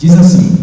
Diz assim: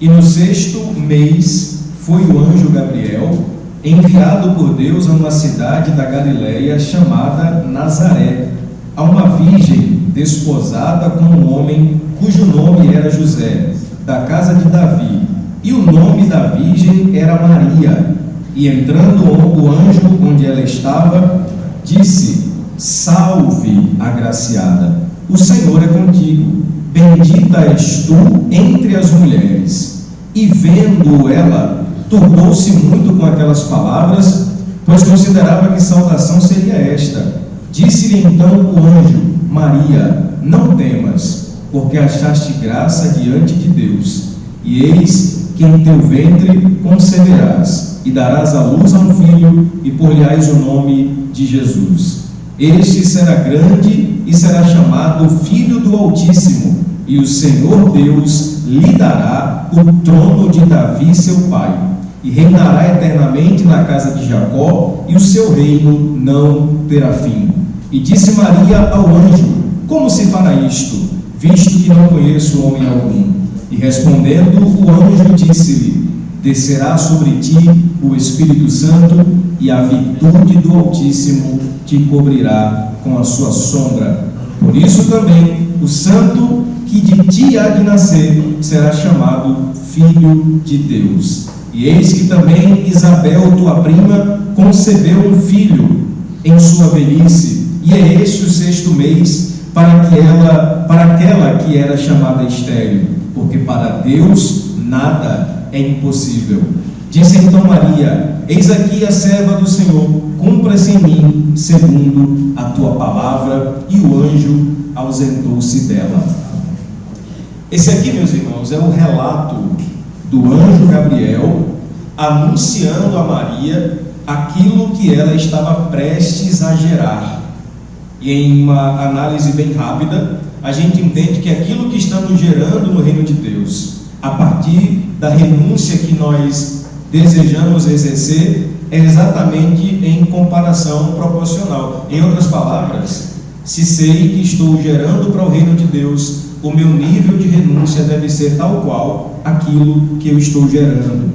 e no 6º mês foi o anjo Gabriel enviado por Deus a uma cidade da Galileia chamada Nazaré, a uma virgem desposada com um homem cujo nome era José, da casa de Davi, e o nome da virgem era Maria. E entrando o anjo onde ela estava, disse: salve, agraciada, o Senhor é contigo, bendita és tu entre as mulheres. E vendo ela, turbou-se muito com aquelas palavras, pois considerava que saudação seria esta. Disse-lhe então o anjo: Maria, não temas, porque achaste graça diante de Deus. E eis que em teu ventre conceberás, e darás à luz a um filho, e por-lhe-ás o nome de Jesus. Este será grande e será chamado Filho do Altíssimo, e o Senhor Deus lhe dará o trono de Davi seu pai, e reinará eternamente na casa de Jacó, e o seu reino não terá fim. E disse Maria ao anjo: como se fará isto, visto que não conheço homem algum? E respondendo o anjo disse-lhe: descerá sobre ti o Espírito Santo, e a virtude do Altíssimo te cobrirá com a sua sombra. Por isso também o santo que de ti há de nascer será chamado Filho de Deus. E eis que também Isabel, tua prima, concebeu um filho em sua velhice, e é este o 6º mês para aquela que era chamada estéril, porque para Deus nada é impossível. Disse então Maria: eis aqui a serva do Senhor, cumpra-se em mim segundo a tua palavra. E o anjo ausentou-se dela. Esse aqui, meus irmãos, é o relato do anjo Gabriel anunciando a Maria aquilo que ela estava prestes a gerar. E em uma análise bem rápida, a gente entende que aquilo que estamos gerando no reino de Deus, a partir da renúncia que nós desejamos exercer, é exatamente em comparação proporcional. Em outras palavras, se sei que estou gerando para o reino de Deus, o meu nível de renúncia deve ser tal qual aquilo que eu estou gerando.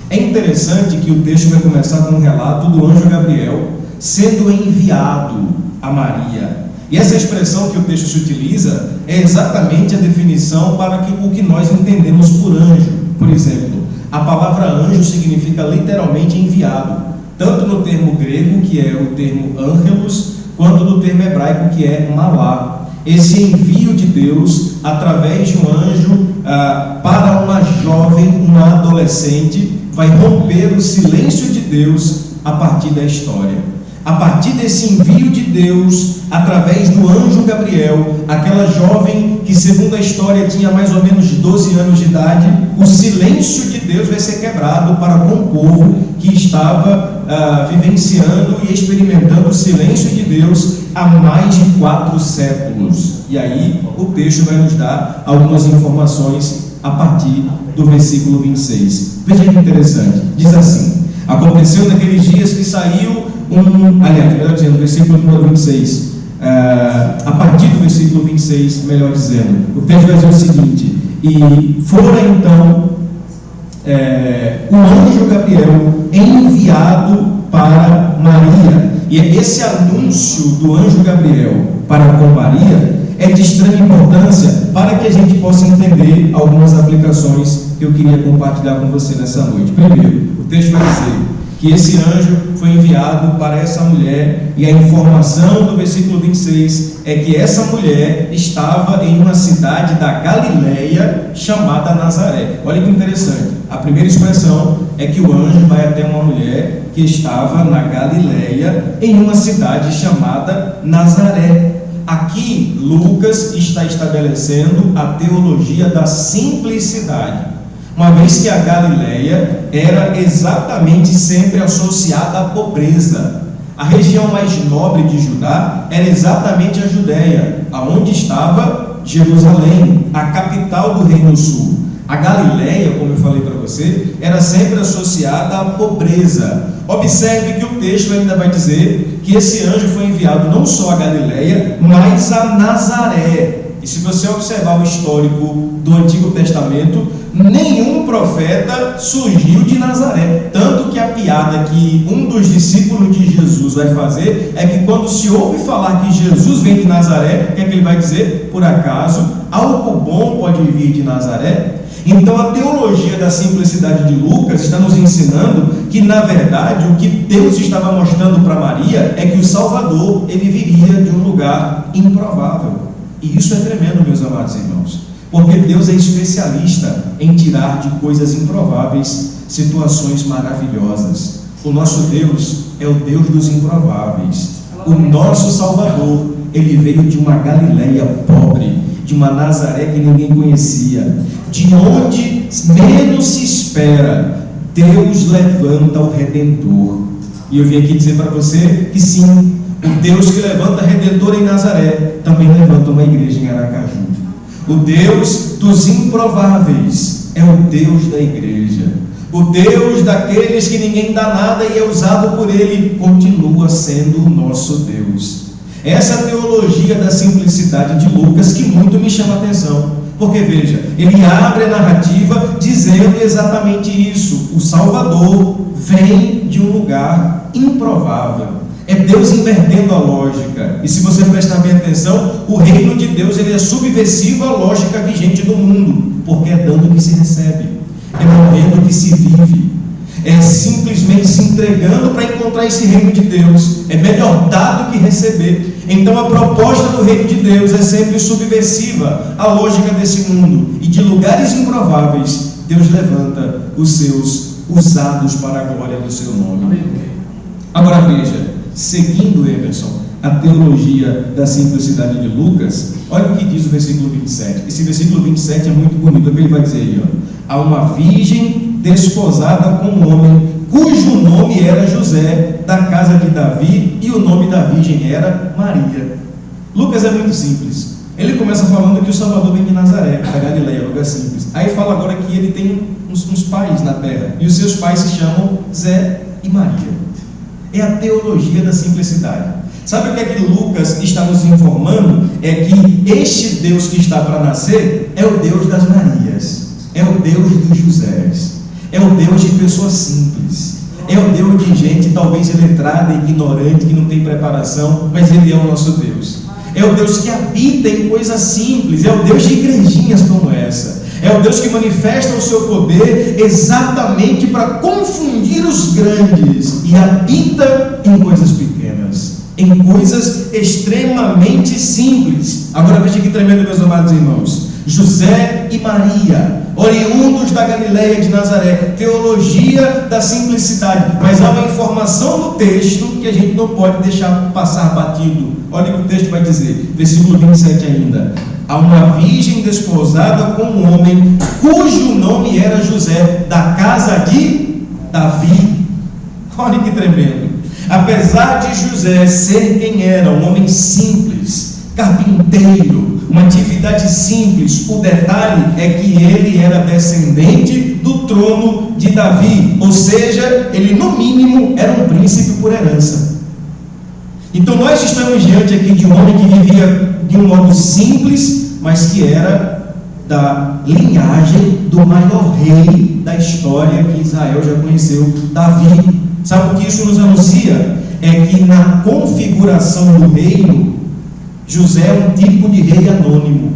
É interessante que o texto vai começar com um relato do anjo Gabriel sendo enviado a Maria. E essa expressão que o texto se utiliza é exatamente a definição para o que nós entendemos por anjo. Por exemplo, a palavra anjo significa literalmente enviado, tanto no termo grego, que é o termo ângelos, quanto no termo hebraico, que é malá. Esse envio de Deus através de um anjo para uma jovem, uma adolescente, vai romper o silêncio de Deus a partir da história. A partir desse envio de Deus, através do anjo Gabriel, aquela jovem que, segundo a história, tinha mais ou menos 12 anos de idade, o silêncio de Deus vai ser quebrado para com o povo que estava vivenciando e experimentando o silêncio de Deus há mais de 4 séculos. E aí o texto vai nos dar algumas informações a partir do versículo 26. Veja que interessante, diz assim: aconteceu naqueles dias que saiu melhor dizendo, versículo número 26, a partir do versículo 26, melhor dizendo, o texto vai dizer o seguinte: e fora então o anjo Gabriel enviado para Maria. E esse anúncio do anjo Gabriel para com Maria é de extrema importância para que a gente possa entender algumas aplicações que eu queria compartilhar com você nessa noite. Primeiro, o texto vai dizer que esse anjo foi enviado para essa mulher, e a informação do versículo 26 é que essa mulher estava em uma cidade da Galileia chamada Nazaré. Olha que interessante, a primeira expressão é que o anjo vai até uma mulher que estava na Galileia, em uma cidade chamada Nazaré. Aqui Lucas está estabelecendo a teologia da simplicidade, uma vez que a Galileia era exatamente sempre associada à pobreza. A região mais nobre de Judá era exatamente a Judéia, aonde estava Jerusalém, a capital do Reino Sul. A Galileia, como eu falei para você, era sempre associada à pobreza. Observe que o texto ainda vai dizer que esse anjo foi enviado não só a Galileia, mas a Nazaré. E se você observar o histórico do Antigo Testamento, nenhum profeta surgiu de Nazaré. Tanto que a piada que um dos discípulos de Jesus vai fazer é que quando se ouve falar que Jesus vem de Nazaré, o que é que ele vai dizer? Por acaso, algo bom pode vir de Nazaré? Então a teologia da simplicidade de Lucas está nos ensinando que, na verdade, o que Deus estava mostrando para Maria é que o Salvador, ele viria de um lugar improvável. E isso é tremendo, meus amados irmãos, porque Deus é especialista em tirar de coisas improváveis situações maravilhosas. O nosso Deus é o Deus dos improváveis. O nosso Salvador, ele veio de uma Galileia pobre, de uma Nazaré que ninguém conhecia, de onde menos se espera. Deus levanta o Redentor. E eu vim aqui dizer para você que sim, o Deus que levanta Redentor em Nazaré também levanta uma igreja em Aracaju. O Deus dos improváveis é o Deus da igreja. O Deus daqueles que ninguém dá nada e é usado por Ele continua sendo o nosso Deus. Essa teologia da simplicidade de Lucas que muito me chama a atenção, porque veja, ele abre a narrativa dizendo exatamente isso: o Salvador vem de um lugar improvável. É Deus invertendo a lógica. E se você prestar bem atenção, o reino de Deus, ele é subversivo à lógica vigente do mundo, porque é dando que se recebe, é morrendo que se vive, é simplesmente se entregando para encontrar esse reino de Deus. É melhor dar do que receber. Então a proposta do reino de Deus é sempre subversiva à lógica desse mundo, e de lugares improváveis Deus levanta os seus usados para a glória do seu nome. Agora veja, seguindo, Emerson, a teologia da simplicidade de Lucas, olha o que diz o versículo 27. Esse versículo 27 é muito bonito, porque ele vai dizer aí, ó: há uma virgem desposada com um homem, cujo nome era José, da casa de Davi, e o nome da virgem era Maria. Lucas é muito simples. Ele começa falando que o Salvador vem de Nazaré, da Galileia, lugar simples. Aí fala agora que ele tem uns pais na terra, e os seus pais se chamam Zé e Maria. É a teologia da simplicidade. Sabe o que é que Lucas está nos informando? É que este Deus que está para nascer é o Deus das Marias, é o Deus dos Josés, é o Deus de pessoas simples, é o Deus de gente talvez iletrada, ignorante, que não tem preparação, mas Ele é o nosso Deus. É o Deus que habita em coisas simples, é o Deus de igrejinhas como essa. É o Deus que manifesta o seu poder exatamente para confundir os grandes e habita em coisas pequenas, em coisas extremamente simples. Agora veja que tremendo, meus amados irmãos. José e Maria, oriundos da Galileia de Nazaré, teologia da simplicidade. Mas há uma informação no texto que a gente não pode deixar passar batido. Olha o que o texto vai dizer, versículo 27 ainda: há uma virgem desposada com um homem, cujo nome era José, da casa de Davi. Olha que tremendo. Apesar de José ser quem era, um homem simples, carpinteiro, uma atividade simples, o detalhe é que ele era descendente do trono de Davi, ou seja, ele no mínimo era um príncipe por herança. Então nós estamos diante aqui de um homem que vivia de um modo simples, mas que era da linhagem do maior rei da história que Israel já conheceu, Davi. Sabe o que isso nos anuncia? É que na configuração do reino, José é um tipo de rei anônimo.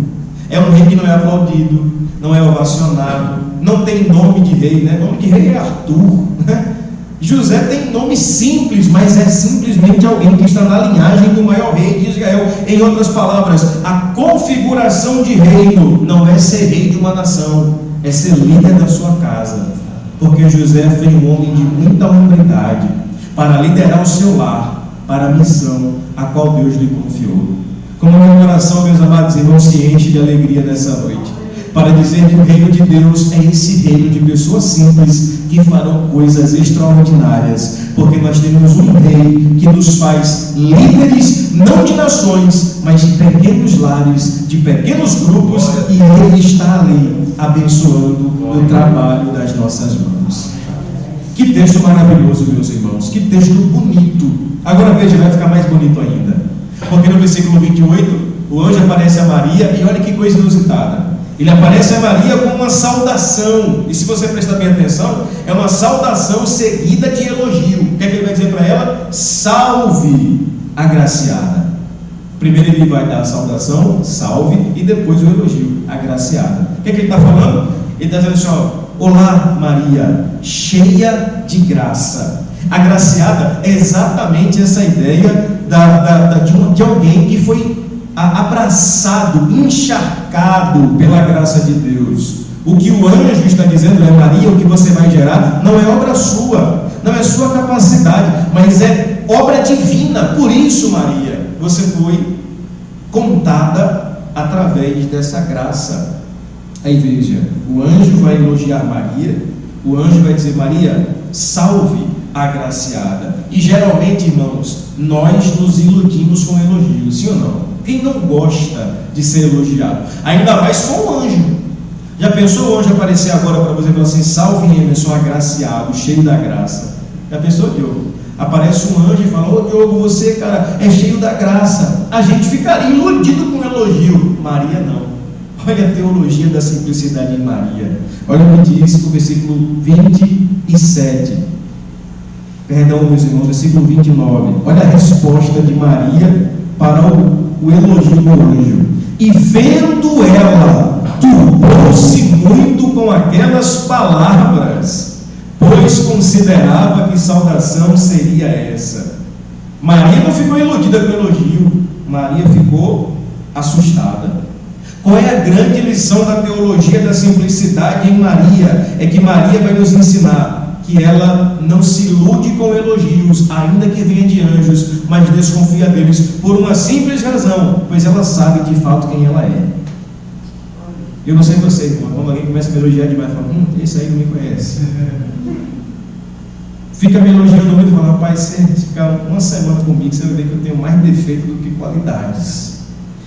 É um rei que não é aplaudido, não é ovacionado, não tem nome de rei, né? O nome de rei é Arthur, né? José tem nome simples, mas é simplesmente alguém que está na linhagem do maior rei de Israel. Em outras palavras, a configuração de reino não é ser rei de uma nação, é ser líder da sua casa, porque José foi um homem de muita hombridade para liderar o seu lar, para a missão a qual Deus lhe confiou. Como meu coração, meus amados irmãos, se enche de alegria nessa noite, para dizer que o reino de Deus é esse reino de pessoas simples que farão coisas extraordinárias, porque nós temos um rei que nos faz líderes, não de nações, mas de pequenos lares, de pequenos grupos, e Ele está ali abençoando o trabalho das nossas mãos. Que texto maravilhoso, meus irmãos, que texto bonito. Agora veja, vai ficar mais bonito ainda, porque no versículo 28 o anjo aparece a Maria e olha que coisa inusitada. Ele aparece a Maria com uma saudação, e se você prestar bem atenção, é uma saudação seguida de elogio. O que é que ele vai dizer para ela? Salve, agraciada. Primeiro ele vai dar a saudação, salve, e depois o elogio, agraciada. O que é que ele está falando? Ele está dizendo assim, ó, olá Maria, cheia de graça. Agraciada é exatamente essa ideia de alguém que foi abraçado, encharcado pela graça de Deus. O que o anjo está dizendo é: Maria, o que você vai gerar não é obra sua, não é sua capacidade, mas é obra divina. Por isso, Maria, você foi contada através dessa graça. Aí veja, o anjo vai elogiar Maria, o anjo vai dizer: Maria, salve, agraciada. E geralmente, irmãos, nós nos iludimos com elogios, sim ou não? Quem não gosta de ser elogiado? Ainda mais com o anjo. Já pensou o anjo aparecer agora para você e falar assim: salve Emerson, agraciado, cheio da graça? Já pensou, Diogo? Aparece um anjo e fala: ô Diogo, você, cara, é cheio da graça. A gente ficaria iludido com o elogio. Maria não. Olha a teologia da simplicidade em Maria. Olha o que diz o versículo 27. Perdão, meus irmãos, versículo 29. Olha a resposta de Maria para o elogio do anjo. E vendo ela, turbou-se muito com aquelas palavras, pois considerava que saudação seria essa. Maria não ficou iludida com o elogio, Maria ficou assustada. Qual é a grande lição da teologia da simplicidade em Maria? É que Maria vai nos ensinar que ela não se ilude com elogios, ainda que venha de anjos, mas desconfia deles por uma simples razão, pois ela sabe de fato quem ela é. Eu não sei você, irmão, quando alguém começa a me elogiar demais, fala: esse aí não me conhece. Fica me elogiando muito e fala: rapaz, se ficar uma semana comigo, você vai ver que eu tenho mais defeito do que qualidades.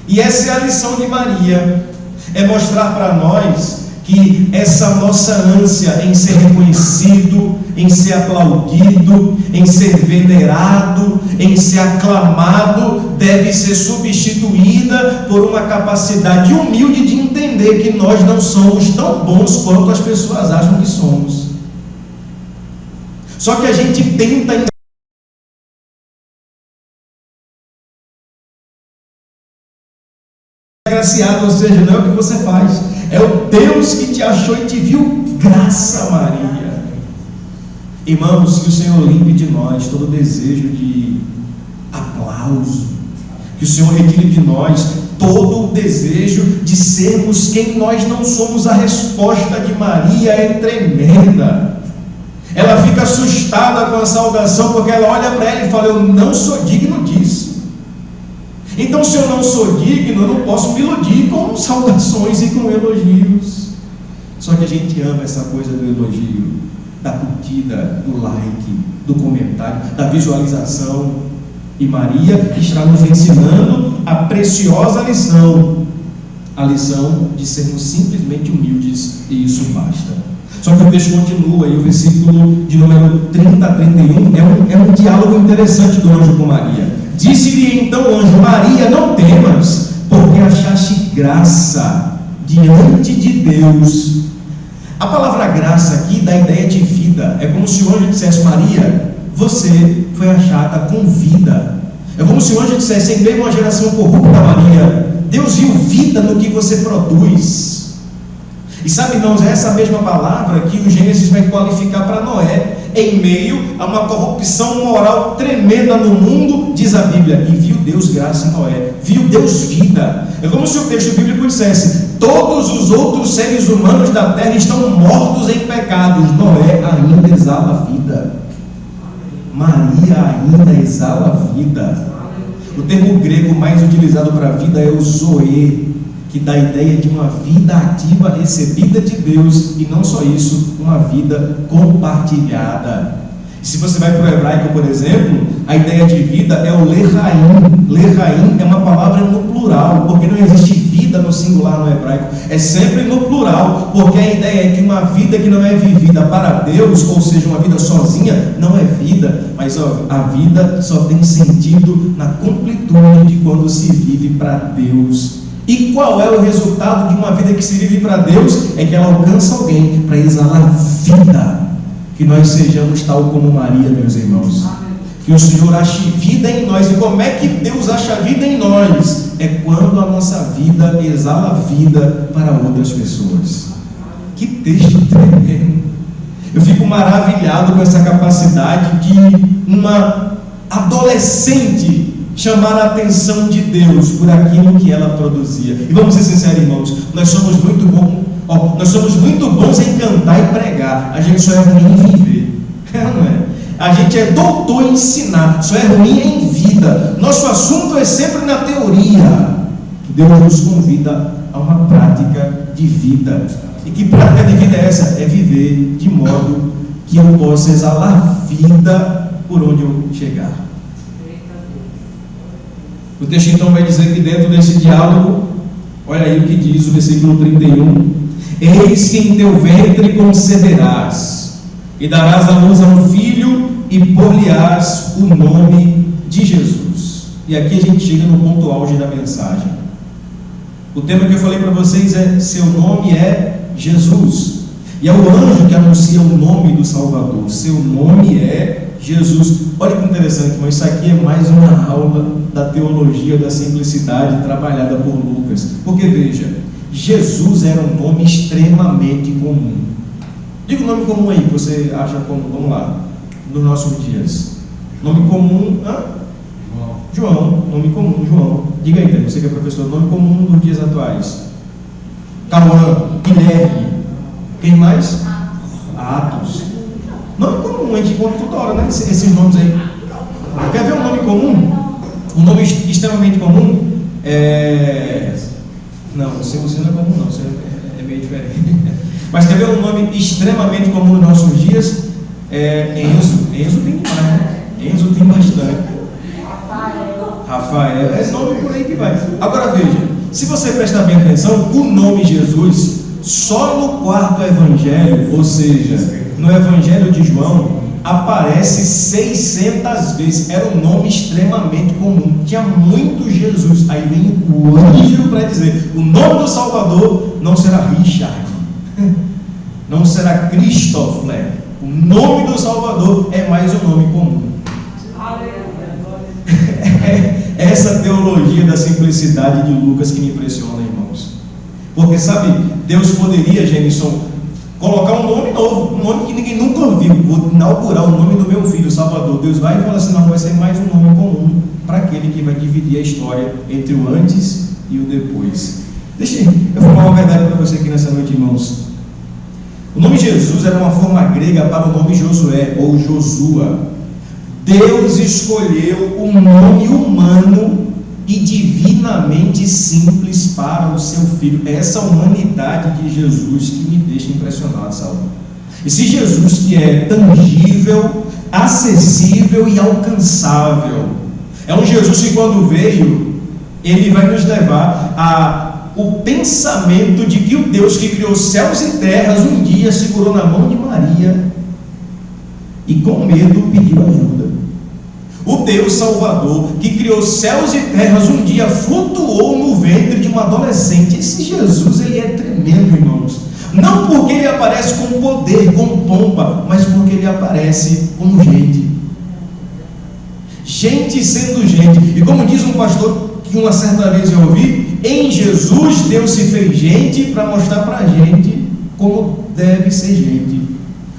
E essa é a lição de Maria, é mostrar para nós que essa nossa ânsia em ser reconhecido, em ser aplaudido, em ser venerado, em ser aclamado, deve ser substituída por uma capacidade humilde de entender que nós não somos tão bons quanto as pessoas acham que somos. Só que a gente tenta agraciado, ou seja, não é o que você faz, é o Deus que te achou e te viu. Graça, Maria. Irmãos, que o Senhor limpe de nós todo desejo de aplauso, que o Senhor retire de nós todo o desejo de sermos quem nós não somos. A resposta de Maria é tremenda. Ela fica assustada com a saudação, porque ela olha para ela e fala: eu não sou digno disso. Então, se eu não sou digno, eu não posso me iludir com saudações e com elogios. Só que a gente ama essa coisa do elogio, da curtida, do like, do comentário, da visualização. E Maria está nos ensinando a preciosa lição, a lição de sermos simplesmente humildes, e isso basta. Só que o texto continua, e o versículo de número 30 a 31 é um diálogo interessante do anjo com Maria. Disse-lhe então o anjo: Maria, não temas, porque achaste graça diante de Deus. A palavra graça aqui dá a ideia de vida. É como se o anjo dissesse: Maria, você foi achada com vida. É como se o anjo dissesse: em meio a uma geração corrupta, Maria, Deus viu vida no que você produz. E sabe, irmãos, é essa mesma palavra que o Gênesis vai qualificar para Noé. Em meio a uma corrupção moral tremenda no mundo, diz a Bíblia, e viu Deus graça em Noé, viu Deus vida. É como se o texto bíblico dissesse: todos os outros seres humanos da terra estão mortos em pecados, Noé ainda exala vida, Maria ainda exala vida. O termo grego mais utilizado para vida é o zoe, que dá a ideia de uma vida ativa recebida de Deus, e não só isso, uma vida compartilhada. E se você vai para o hebraico, por exemplo, a ideia de vida é o lechaim. Lechaim é uma palavra no plural, porque não existe vida no singular no hebraico, é sempre no plural, porque a ideia é que uma vida que não é vivida para Deus, ou seja, uma vida sozinha, não é vida, mas a vida só tem sentido na completude de quando se vive para Deus. E qual é o resultado de uma vida que se vive para Deus? É que ela alcança alguém para exalar vida, que nós sejamos tal como Maria, meus irmãos. Que o Senhor ache vida em nós. E como é que Deus acha vida em nós? É quando a nossa vida exala vida para outras pessoas. Que texto tremendo! Eu fico maravilhado com essa capacidade de uma adolescente chamar a atenção de Deus por aquilo que ela produzia. E vamos ser sinceros, irmãos, nós somos muito bons em cantar e pregar. A gente só é ruim em viver. Não é? A gente é doutor em ensinar, só é ruim em vida. Nosso assunto é sempre na teoria. Deus nos convida a uma prática de vida. E que prática de vida é essa? É viver de modo que eu possa exalar vida por onde eu chegar. O texto então vai dizer que dentro desse diálogo, olha aí o que diz o versículo 31: eis que em teu ventre conceberás, e darás à luz a um filho, e por-lhe-ás o nome de Jesus. E aqui a gente chega no ponto auge da mensagem. O tema que eu falei para vocês é: seu nome é Jesus. E é o anjo que anuncia o nome do Salvador. Seu nome é Jesus. Olha que interessante, mas isso aqui é mais uma aula da teologia da simplicidade trabalhada por Lucas. Porque veja, Jesus era um nome extremamente comum. Diga o nome comum aí, que você acha comum. Vamos lá, nos nossos dias. Nome comum, João, nome comum, João. Diga aí, você que é professor, nome comum dos dias atuais. Cauã, Guilherme. Quem mais? Atos. Nome comum, a gente encontra toda hora, né? Esses nomes aí. Quer ver um nome comum? Um nome extremamente comum? Não, você não é comum não, você é meio diferente. Mas quer ver um nome extremamente comum nos nossos dias? Enzo. Enzo tem demais, né? Enzo tem bastante. Rafael. É nome por aí que vai. Agora veja, se você prestar bem atenção, o nome Jesus, só no 4º evangelho, ou seja, no evangelho de João, aparece 600 vezes. Era um nome extremamente comum. Tinha muito Jesus. Aí vem o anjo para dizer: o nome do Salvador não será Richard, não será Christopher. O nome do Salvador é mais um nome comum. É essa teologia da simplicidade de Lucas que me impressiona, irmãos. Porque sabe, Deus poderia, Jenison, colocar um nome novo, um nome que ninguém nunca ouviu. Vou inaugurar o nome do meu filho, Salvador. Deus vai e fala assim: não, vai ser mais um nome comum para aquele que vai dividir a história entre o antes e o depois. Deixa eu falar uma verdade para você aqui nessa noite, irmãos. O nome Jesus era uma forma grega para o nome Josué ou Josua. Deus escolheu um nome humano e divinamente simples para o seu filho. É essa humanidade de Jesus que me deixa impressionado, Salvador. Esse Jesus que é tangível, acessível e alcançável. É um Jesus que, quando veio, ele vai nos levar ao pensamento de que o Deus que criou céus e terras um dia segurou na mão de Maria e com medo pediu ajuda. O Deus Salvador que criou céus e terras um dia flutuou no ventre de uma adolescente. Esse Jesus, ele é tremendo, irmãos. Não porque ele aparece com poder, com pompa, mas porque ele aparece como gente. Gente sendo gente. E como diz um pastor que uma certa vez eu ouvi, em Jesus Deus se fez gente para mostrar para a gente como deve ser gente.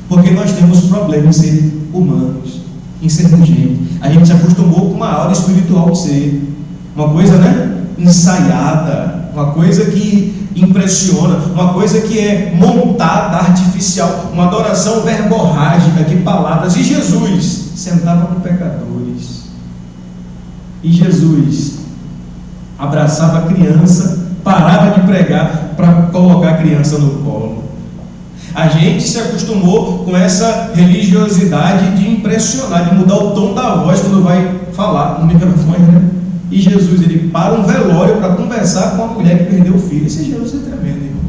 Porque nós temos problema em ser humanos, em ser gente. A gente se acostumou com uma aula espiritual de ser uma coisa, né, ensaiada, uma coisa que impressiona, uma coisa que é montada, artificial, uma adoração verborrágica de palavras. E Jesus sentava com pecadores, e Jesus abraçava a criança, parava de pregar para colocar a criança no colo. A gente se acostumou com essa religiosidade de impressionar, de mudar o tom da voz quando vai falar no microfone, né? E Jesus, ele para um velório para conversar com a mulher que perdeu o filho. Esse Jesus é tremendo, irmão.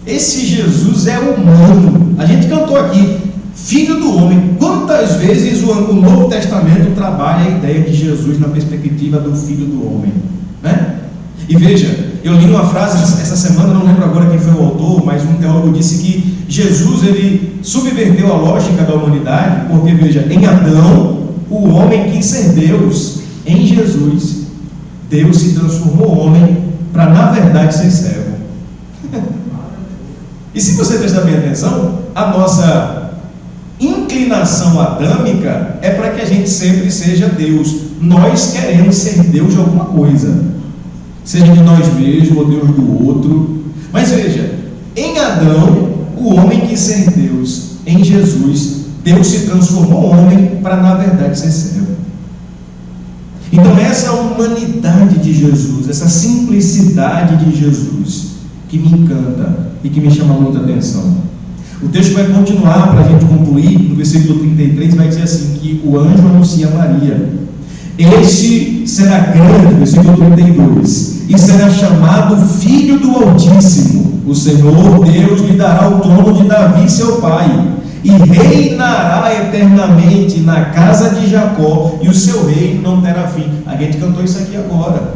Esse Jesus é humano. A gente cantou aqui, Filho do Homem. Quantas vezes o Novo Testamento trabalha a ideia de Jesus na perspectiva do Filho do Homem, né? E veja, eu li uma frase essa semana, não lembro agora quem foi o autor, mas um teólogo disse que Jesus, ele subverteu a lógica da humanidade, porque veja, em Adão, o homem quis ser Deus. Em Jesus, Deus se transformou homem para, na verdade, ser servo. E se você prestar bem atenção, a nossa inclinação adâmica é para que a gente sempre seja Deus. Nós queremos ser Deus de alguma coisa, seja de nós mesmos ou Deus do outro. Mas veja, em Adão, o homem quis ser Deus. Em Jesus, Deus se transformou homem para, na verdade, ser servo. Então essa humanidade de Jesus, essa simplicidade de Jesus, que me encanta e que me chama muita atenção. O texto vai continuar para a gente concluir, no versículo 33 vai dizer assim, que o anjo anuncia a Maria: este será grande, versículo 32, e será chamado Filho do Altíssimo. O Senhor Deus lhe dará o trono de Davi, seu pai, e reinará eternamente na casa de Jacó, e o seu reino não terá fim. A gente cantou isso aqui agora.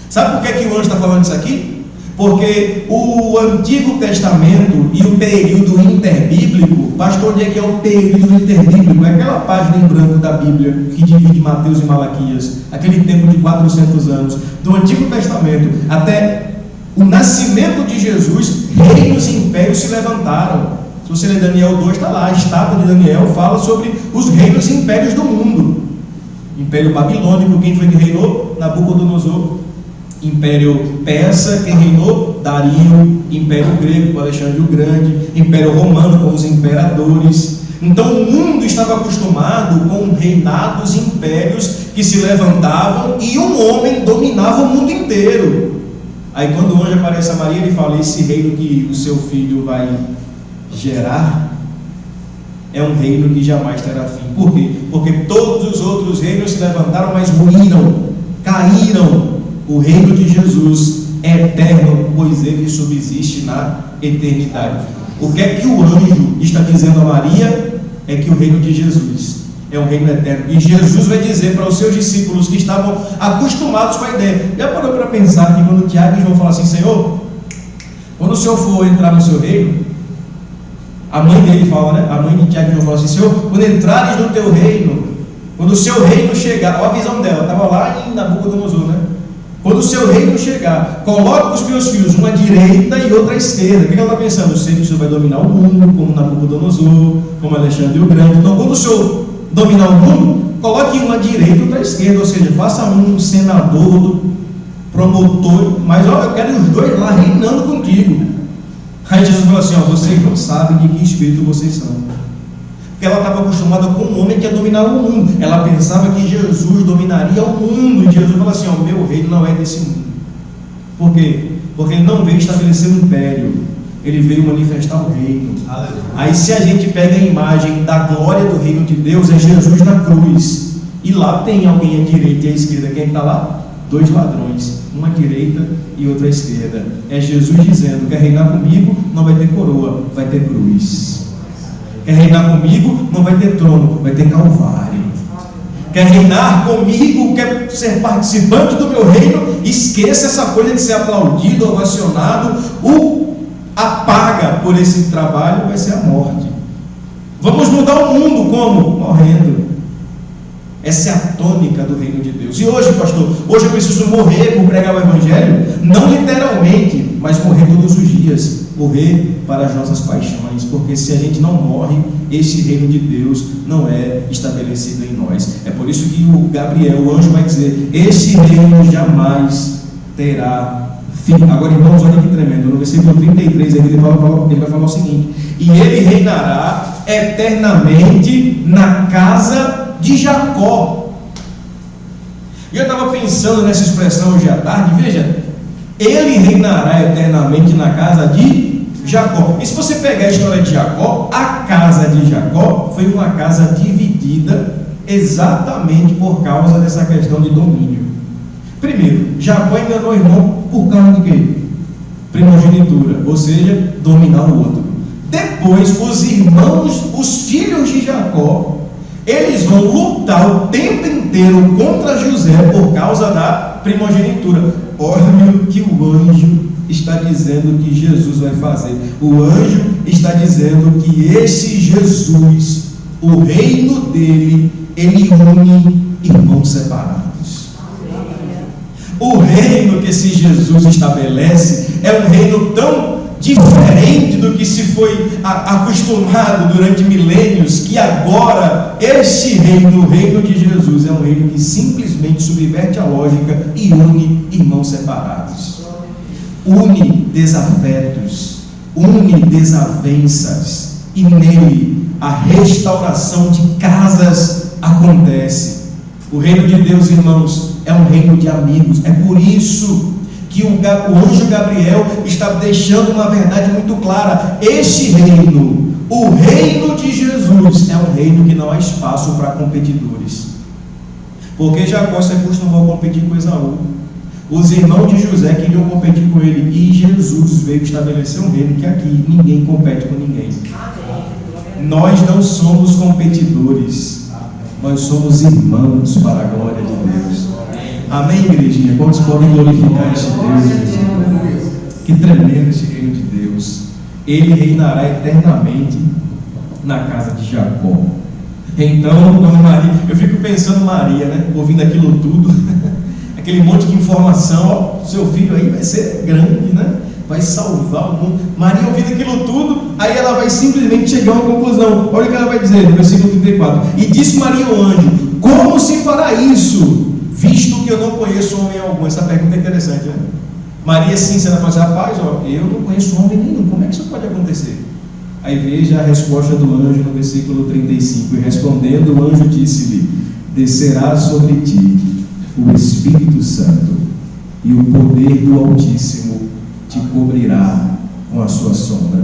Sabe por que o anjo está falando isso aqui? Porque o Antigo Testamento e o período interbíblico, pastor, onde é que é o período interbíblico? É aquela página em branco da Bíblia que divide Mateus e Malaquias, aquele tempo de 400 anos, do Antigo Testamento até o nascimento de Jesus, reinos e impérios se levantaram. Se você ler Daniel 2, está lá, a estátua de Daniel fala sobre os reinos e impérios do mundo. Império Babilônico, quem foi que reinou? Nabucodonosor. Império Persa, quem reinou? Dario. Império Grego, Alexandre o Grande. Império Romano, com os imperadores. Então o mundo estava acostumado com reinados e impérios que se levantavam e um homem dominava o mundo inteiro. Aí quando o anjo aparece a Maria, ele fala: esse reino que o seu filho vai gerar é um reino que jamais terá fim. Por quê? Porque todos os outros reinos se levantaram, mas ruíram, caíram. O reino de Jesus é eterno, pois ele subsiste na eternidade. O que é que o anjo está dizendo a Maria? É que o reino de Jesus é um reino eterno. E Jesus vai dizer para os seus discípulos que estavam acostumados com a ideia. Já parou para pensar que quando Tiago e João falam assim: Senhor, quando o Senhor for entrar no seu reino, a mãe dele fala, né? A mãe de Tiago e João fala assim: Senhor, quando entrares no teu reino, quando o seu reino chegar, olha a visão dela, estava lá em Nabucodonosor, né? Quando o seu reino chegar, coloca os meus filhos uma à direita e outra à esquerda. O que ela está pensando? Eu sei que o Senhor vai dominar o mundo, como Nabucodonosor, como Alexandre o Grande. Então, quando o Senhor dominar o mundo, coloque uma à direita e outra à esquerda. Ou seja, faça um senador, promotor, mas olha, eu quero os dois lá reinando contigo. Aí Jesus falou assim: ó, vocês não sabem de que espírito vocês são. Porque ela estava acostumada com um homem que ia dominar o mundo. Ela pensava que Jesus dominaria o mundo. E Jesus falou assim: ó, meu reino não é desse mundo. Por quê? Porque ele não veio estabelecer um império, ele veio manifestar o reino. Aleluia. Aí se a gente pega a imagem da glória do reino de Deus, é Jesus na cruz. E lá tem alguém à direita e à esquerda. Quem está lá? Dois ladrões, uma à direita e outra à esquerda. É Jesus dizendo: quer reinar comigo, não vai ter coroa, vai ter cruz. Quer reinar comigo, não vai ter trono, vai ter calvário. Quer reinar comigo, quer ser participante do meu reino, esqueça essa coisa de ser aplaudido, ovacionado. A paga por esse trabalho vai ser a morte. Vamos mudar o mundo como? Morrendo. Essa é a tônica do reino de Deus. E hoje, pastor, hoje eu preciso morrer por pregar o evangelho? Não literalmente, mas morrer todos os dias. Morrer para as nossas paixões, porque se a gente não morre, este reino de Deus não é estabelecido em nós. É por isso que o Gabriel, o anjo, vai dizer: este reino jamais terá fim. Agora, irmãos, olha que tremendo. No versículo 33 ele vai falar o seguinte: e ele reinará eternamente na casa de Jacó. E eu estava pensando nessa expressão hoje à tarde. Veja, ele reinará eternamente na casa de Jacó. E se você pegar a história de Jacó, a casa de Jacó foi uma casa dividida exatamente por causa dessa questão de domínio. Primeiro, Jacó enganou o irmão por causa de quê? Primogenitura, ou seja, dominar o outro. Depois, os irmãos, os filhos de Jacó, eles vão lutar o tempo inteiro contra José por causa da primogenitura. Olha o que o anjo está dizendo que Jesus vai fazer. O anjo está dizendo que esse Jesus, o reino dele, ele une irmãos separados. O reino que esse Jesus estabelece é um reino tão diferente do que se foi acostumado durante milênios, que agora este reino, o reino de Jesus, é um reino que simplesmente subverte a lógica e une irmãos separados, une desafetos, une desavenças, e nele a restauração de casas acontece. O reino de Deus, irmãos, é um reino de amigos. É por isso que o anjo Gabriel está deixando uma verdade muito clara: este reino, o reino de Jesus, é um reino que não há espaço para competidores, porque Jacó se acostumou a competir com Esaú, os irmãos de José queriam competir com ele, e Jesus veio estabelecer um reino que aqui ninguém compete com ninguém. Nós não somos competidores, nós somos irmãos para a glória de Deus. Amém, igrejinha? Quantos podem glorificar este Deus? Que tremendo esse reino de Deus. Ele reinará eternamente na casa de Jacó. Então, quando Maria, eu fico pensando Maria, né? Ouvindo aquilo tudo, aquele monte de informação, ó, seu filho aí vai ser grande, né? Vai salvar o mundo. Maria ouvindo aquilo tudo, aí ela vai simplesmente chegar a uma conclusão. Olha o que ela vai dizer no versículo 34. E disse Maria ao anjo: como se fará isso, visto que eu não conheço homem algum? Essa pergunta é interessante, né? Maria sincera fala assim: rapaz, ó, eu não conheço homem nenhum, como é que isso pode acontecer? Aí veja a resposta do anjo no versículo 35. E respondendo, o anjo disse-lhe: descerá sobre ti o Espírito Santo, e o poder do Altíssimo te cobrirá com a sua sombra.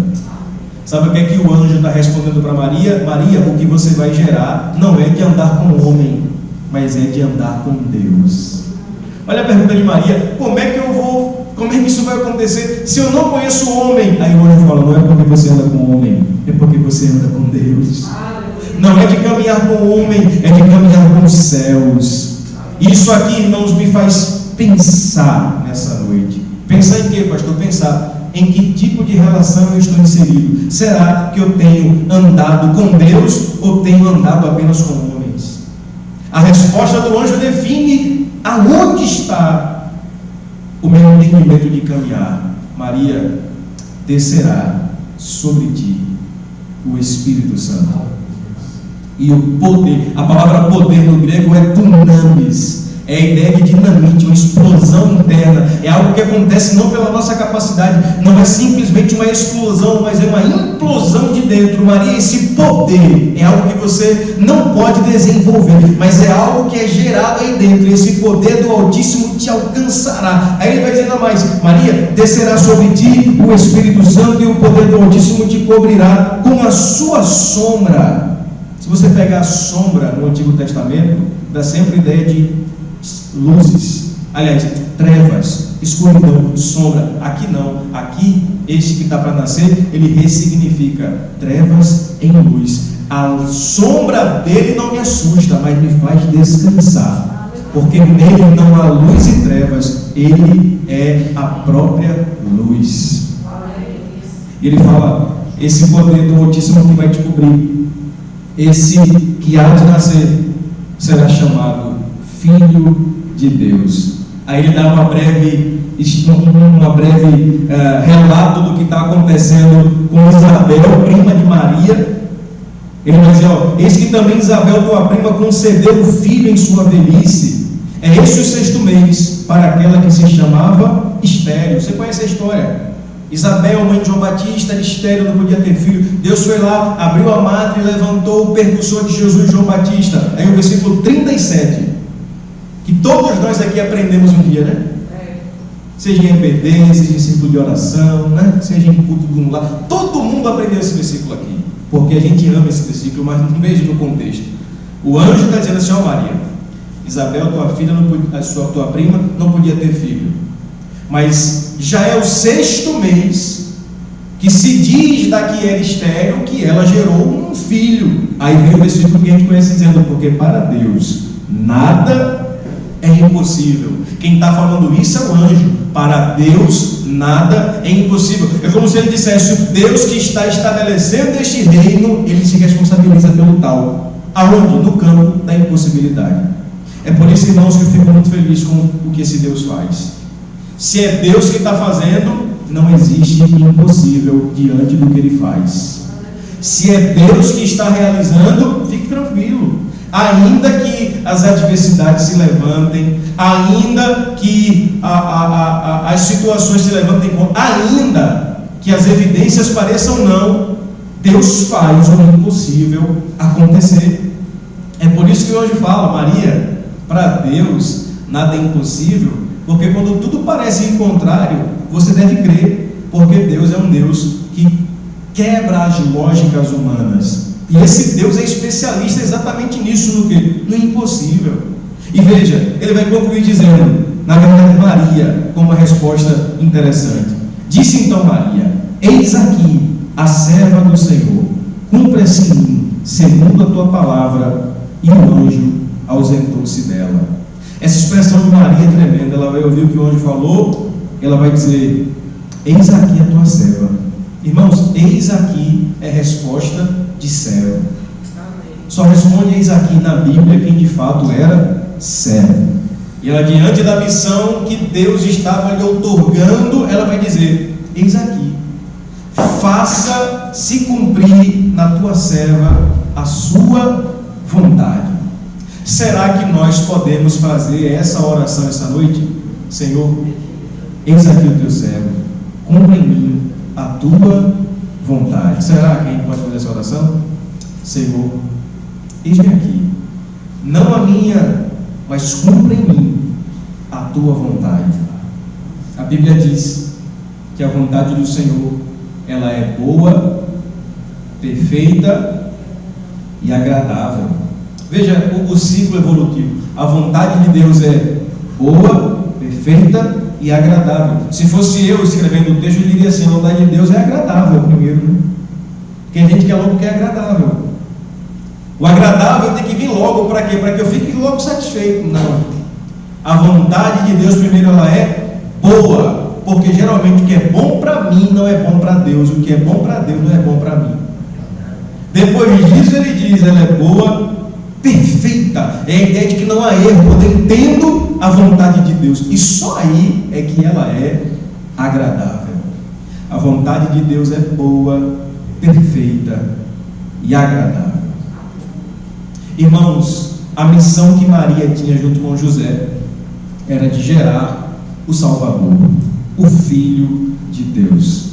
Sabe o que é que o anjo está respondendo para Maria? Maria, o que você vai gerar não é de andar com o homem, mas é de andar com Deus. Olha a pergunta de Maria: como é que isso vai acontecer se eu não conheço o homem? Aí o anjo fala: não é porque você anda com o homem, é porque você anda com Deus. Não é de caminhar com o homem, é de caminhar com os céus. Isso aqui, irmãos, me faz pensar nessa noite. Pensar em quê, pastor? Pensar em que tipo de relação eu estou inserido. Será que eu tenho andado com Deus ou tenho andado apenas com homens? A resposta do anjo define aonde está o meu entendimento de caminhar. Maria, descerá sobre ti o Espírito Santo. E o poder, a palavra poder no grego é dunamis, é a ideia de dinamite, uma explosão interna. É algo que acontece não pela nossa capacidade, não é simplesmente uma explosão, mas é uma implosão de dentro. Maria, esse poder é algo que você não pode desenvolver, mas é algo que é gerado aí dentro. Esse poder do Altíssimo te alcançará. Aí ele vai dizendo a mais: Maria, descerá sobre ti o Espírito Santo, e o poder do Altíssimo te cobrirá com a sua sombra. Se você pegar a sombra no Antigo Testamento, dá sempre a ideia de luzes, aliás, trevas, escuridão, sombra. Aqui não, aqui este que está para nascer, ele ressignifica trevas em luz. A sombra dele não me assusta, mas me faz descansar, porque nele não há luz e trevas, ele é a própria luz. E ele fala: esse poder do Altíssimo que vai te cobrir, esse que há de nascer, será chamado Filho de Deus. Aí ele dá uma breve relato do que está acontecendo com Isabel, prima de Maria. Ele vai dizer: ó, eis que também Isabel, tua prima, concedeu um filho em sua velhice. É este o 6º mês para aquela que se chamava estéril. Você conhece a história? Isabel, mãe de João Batista, era estéril, não podia ter filho. Deus foi lá, abriu a madre e levantou o percussor de Jesus, João Batista. Aí o versículo 37, que todos nós aqui aprendemos um dia, né? Seja em EBD, seja em círculo de oração, né? Seja em culto de um lar, todo mundo aprendeu esse versículo aqui, porque a gente ama esse versículo, mas não veja no contexto. O anjo está dizendo assim: ó Maria, Isabel, tua filha, tua prima, não podia ter filho. Mas já é o 6º mês que se diz da que era estéril que ela gerou um filho. Aí vem o versículo que a gente conhece dizendo: porque para Deus nada é impossível. Quem está falando isso é o anjo. Para Deus nada é impossível. É como se ele dissesse: o Deus que está estabelecendo este reino, ele se responsabiliza pelo tal. Aonde? No campo da impossibilidade. É por isso, irmãos, que eu fico muito feliz com o que esse Deus faz. Se é Deus que está fazendo, não existe impossível diante do que Ele faz. Se é Deus que está realizando, fique tranquilo. Ainda que as adversidades se levantem, ainda que as situações se levantem, ainda que as evidências pareçam não, Deus faz o impossível acontecer. É por isso que hoje fala: Maria, para Deus nada é impossível, porque quando tudo parece em contrário, você deve crer, porque Deus é um Deus que quebra as lógicas humanas. E esse Deus é especialista exatamente nisso, no que? No impossível. E veja, ele vai concluir dizendo, na verdade, Maria, com uma resposta interessante. Disse então Maria: eis aqui a serva do Senhor, cumpra-se em mim segundo a tua palavra. E o anjo ausentou-se dela. Essa expressão de Maria é tremenda. Ela vai ouvir o que o anjo falou, ela vai dizer: eis aqui a tua serva. Irmãos, eis aqui é resposta de servo. Só responde eis aqui na Bíblia quem de fato era servo. E ela, diante da missão que Deus estava lhe outorgando, ela vai dizer: eis aqui, faça-se cumprir na tua serva a sua vontade. Será que nós podemos fazer essa oração essa noite? Senhor, eis aqui o teu servo, cumpra em mim a tua vontade. Será que a gente pode fazer essa oração? Senhor, eis-me aqui, não a minha, mas cumpra em mim a tua vontade. A Bíblia diz que a vontade do Senhor, ela é boa, perfeita e agradável. Veja o ciclo evolutivo. A vontade de Deus é boa, perfeita e agradável. Se fosse eu escrevendo o texto, eu diria assim: a vontade de Deus é agradável primeiro, né? Porque a gente quer logo que é agradável. O agradável tem que vir logo. Para quê? Para que eu fique logo satisfeito. Não. A vontade de Deus primeiro, ela é boa, porque geralmente o que é bom para mim não é bom para Deus. O que é bom para Deus não é bom para mim. Depois disso ele diz: ela é boa, perfeita. É a ideia de que não há erro, quando eu entendo a vontade de Deus, e só aí é que ela é agradável. A vontade de Deus é boa, perfeita e agradável. Irmãos, a missão que Maria tinha junto com José era de gerar o Salvador, o Filho de Deus.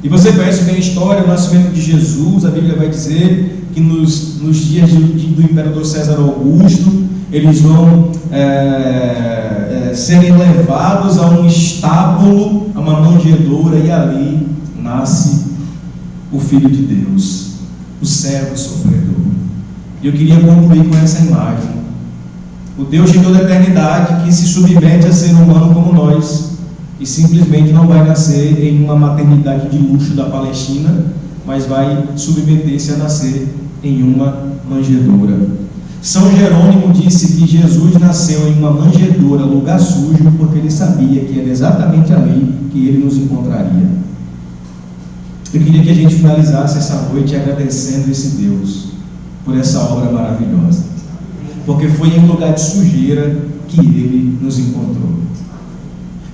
E você conhece bem a história, o nascimento de Jesus. A Bíblia vai dizer que nos dias do imperador César Augusto, eles vão serem levados a um estábulo, a uma manjedoura, e ali nasce o Filho de Deus, o servo sofredor. E eu queria concluir com essa imagem: o Deus de toda a eternidade, que se submete a ser humano como nós, e simplesmente não vai nascer em uma maternidade de luxo da Palestina, mas vai submeter-se a nascer em uma manjedoura. São Jerônimo disse que Jesus nasceu em uma manjedoura, lugar sujo, porque ele sabia que era exatamente ali que ele nos encontraria. Eu queria que a gente finalizasse essa noite agradecendo esse Deus por essa obra maravilhosa, porque foi em lugar de sujeira que ele nos encontrou.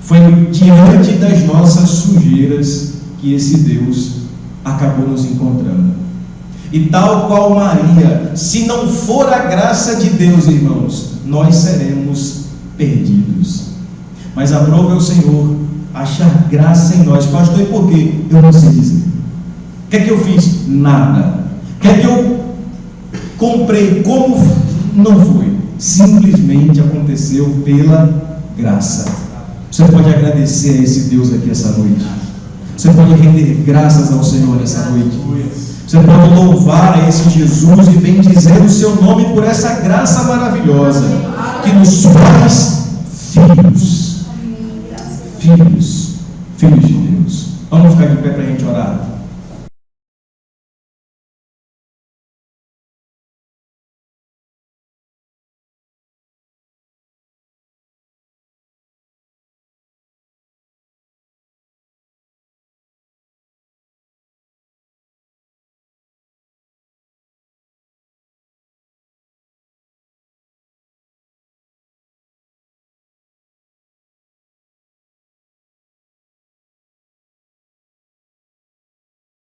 Foi diante das nossas sujeiras que esse Deus acabou nos encontrando. E tal qual Maria, se não for a graça de Deus, irmãos, nós seremos perdidos. Mas aprove ao Senhor achar graça em nós. Pastor, e por quê? Eu não sei dizer. O que é que eu fiz? Nada. O que é que eu comprei? Como? Não foi. Simplesmente aconteceu pela graça. Você pode agradecer a esse Deus aqui essa noite. Você pode render graças ao Senhor essa noite. Você pode louvar a esse Jesus e bendizer o seu nome por essa graça maravilhosa que nos faz filhos. Filhos de Deus. Vamos ficar de pé para a gente orar.